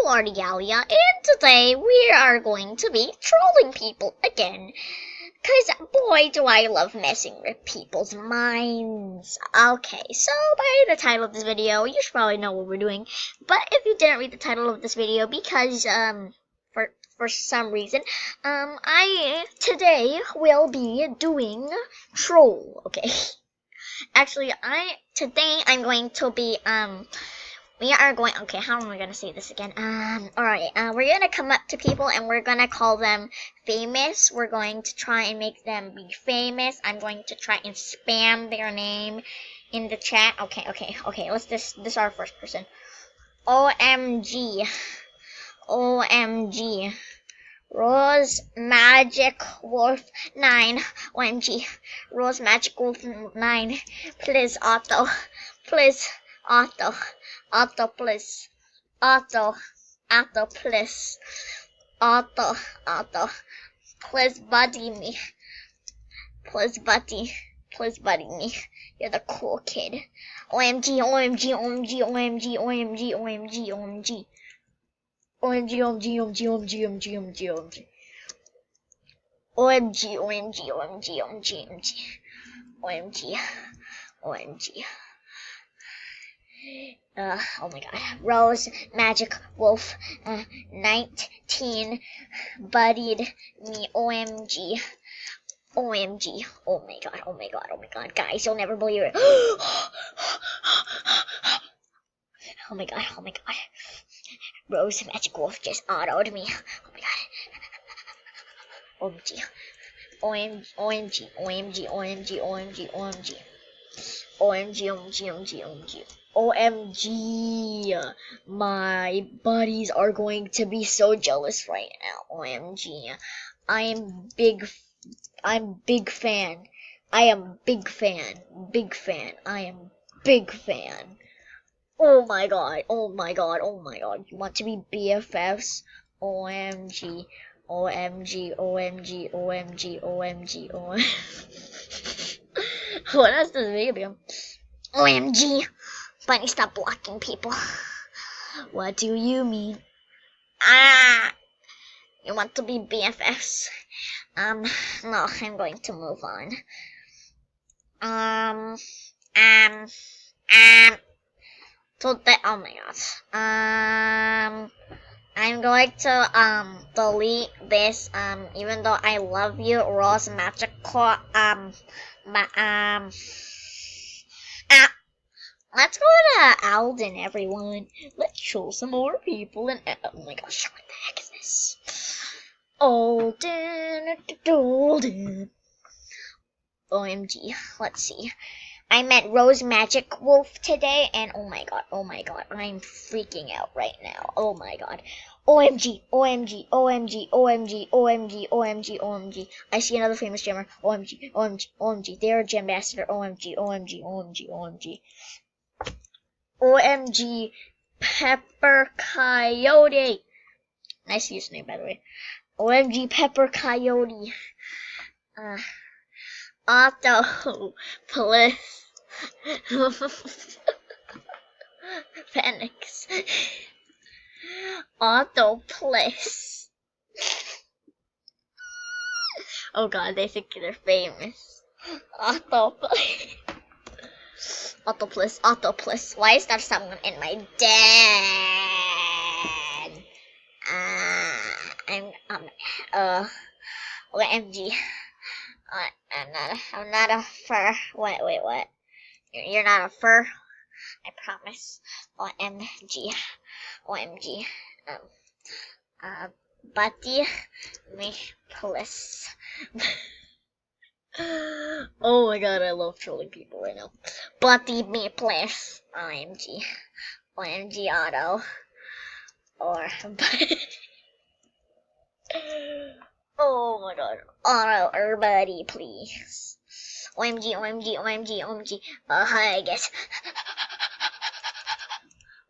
Ardialia, and today we are going to be trolling people again. Cause boy do I love messing with people's minds. Okay, so by the title of this video, you should probably know what we're doing. But if you didn't read the title of this video because for some reason, I today will be doing troll. Okay. Actually, today I'm going to be we are going, okay, how am I going to say this again? Alright, we're going to come up to people and we're going to call them famous. We're going to try and make them be famous. I'm going to try and spam their name in the chat. Okay, let's this is our first person. OMG. OMG. Rose Magic Wolf 9. OMG. Rose Magic Wolf 9. Please, Otto. Please, Otto. Otto, please. Otto, please. Otto, please buddy me. Please buddy me. You're the cool kid. OMG, OMG, OMG, OMG, OMG, OMG, OMG. OMG, OMG, OMG, OMG, OMG, OMG, OMG. OMG, OMG, OMG, OMG, OMG. OMG. Oh my god. Rose Magic Wolf 19 buddied me. OMG. OMG. Oh my god. Oh my god. Oh my god. Guys, you'll never believe it. Oh my god. Oh my god. Rose Magic Wolf just autoed me. Oh my god. OMG. OMG. OMG. OMG. OMG. OMG. OMG. OMG. OMG. OMG. OMG. OMG, my buddies are going to be so jealous right now. OMG, I'm big fan. I am big fan. I am big fan. Oh my god, oh my god, oh my god. You want to be BFFs? OMG, OMG, OMG, OMG, OMG, OMG. What else does it be? OMG. Bunny, stop blocking people. What do you mean? You want to be BFFs? No, I'm going to move on. Today, oh my god. I'm going to, delete this, even though I love you, Rose Magical, let's go to Alden, everyone. Let's show some more people. And oh my gosh, what the heck is this? Alden. OMG. Let's see. I met Rose Magic Wolf today, and oh my god, I'm freaking out right now. Oh my god. OMG, OMG, OMG, OMG, OMG, OMG, OMG. I see another famous gemmer. OMG, OMG, OMG. They're a gem ambassador. OMG, OMG, OMG, OMG. OMG, Pepper Coyote. Nice username, by the way. OMG, Pepper Coyote. Otto, please. Phoenix. Otto, please. Oh god, they think they're famous. Otto, please. Otto, please. Otto, please. Why is there someone in my den? OMG. I'm not a fur. Wait, what? You're not a fur? I promise. OMG. OMG. Buddy, me, please. Oh my god, I love trolling people right now. Buddy, me, please. OMG. OMG, Otto. Or, oh my god. Otto or buddy, please. OMG, OMG, OMG, OMG. Hi, I guess.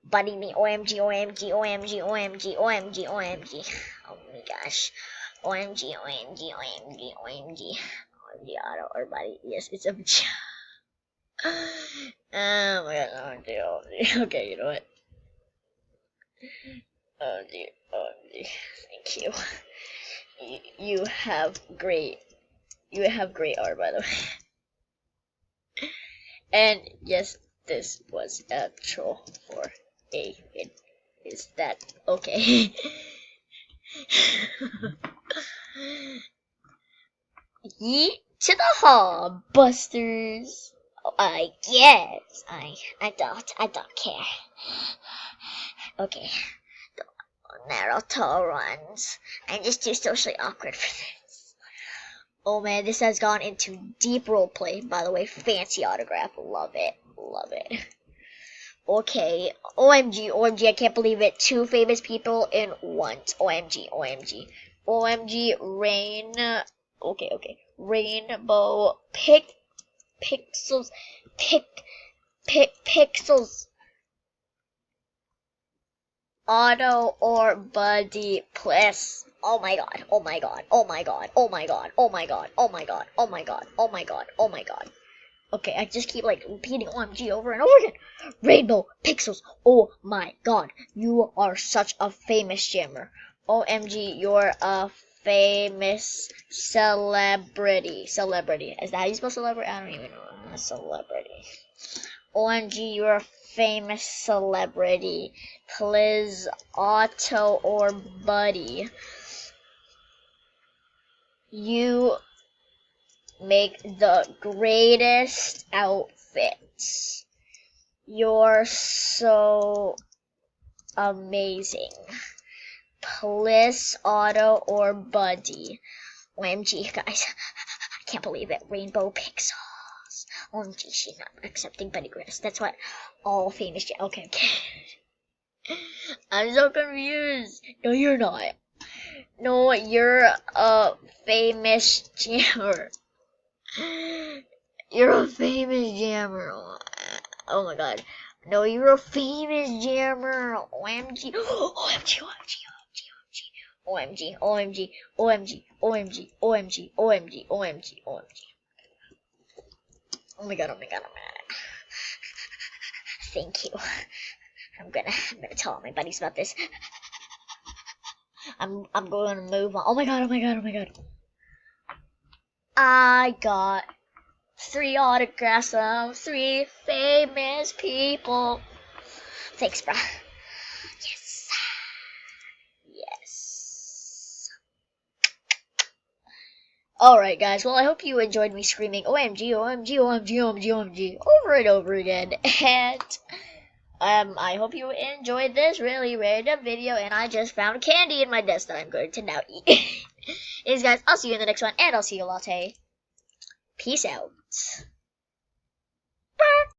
Buddy me, OMG, OMG, OMG, OMG, OMG, OMG. Oh my gosh. OMG, OMG, OMG, OMG. OMG, Otto or buddy. Yes, it's a oh my god, OMG. Okay, you know what? OMG, OMG. Thank you. You have great art, by the way. And yes, this was a troll for a win. Is that okay? Yeet to the hall, Busters. Oh, I guess I don't care. Okay, the Naruto runs. I'm just too socially awkward for this. Oh man, this has gone into deep roleplay. By the way, fancy autograph. Love it. Love it. Okay. OMG, OMG, I can't believe it. 2 famous people in once. OMG, OMG. OMG, Rain. Okay, okay. Rainbow Pixels. Pixels. Auto or Buddy Plus. Oh my god, oh my god, oh my god, oh my god, oh my god, oh my god, oh my god, oh my god, oh my god. Okay, I just keep like repeating OMG over and over again. Rainbow Pixels. Oh my god, you are such a famous jammer. OMG, you're a famous celebrity. Celebrity. Is that how you spell celebrity? I don't even know. Celebrity. OMG, you're a famous celebrity. Please, Otto or Buddy. You make the greatest outfits. You're so amazing. Please, Otto or Buddy. OMG, guys. I can't believe it. Rainbow Pixels. OMG, she's not accepting Buddy Grass. That's what all famous. Okay, okay. I'm so confused. No, you're not. No, you're a famous jammer. You're a famous jammer. Oh my god. No, you're a famous jammer. OMG. OMG, OMG, OMG, OMG, OMG, OMG, OMG, OMG, OMG, OMG. Oh my god, oh my god, oh my god. Thank you. I'm gonna tell all my buddies about this. I'm going to move on. Oh my god, oh my god, oh my god. I got 3 autographs of 3 famous people. Thanks, bruh. Yes. Yes. Alright, guys. Well, I hope you enjoyed me screaming OMG, OMG, OMG, OMG, OMG over and over again. And I hope you enjoyed this really random video, and I just found candy in my desk that I'm going to now eat. Anyways, guys, I'll see you in the next one, and I'll see you latte. Peace out.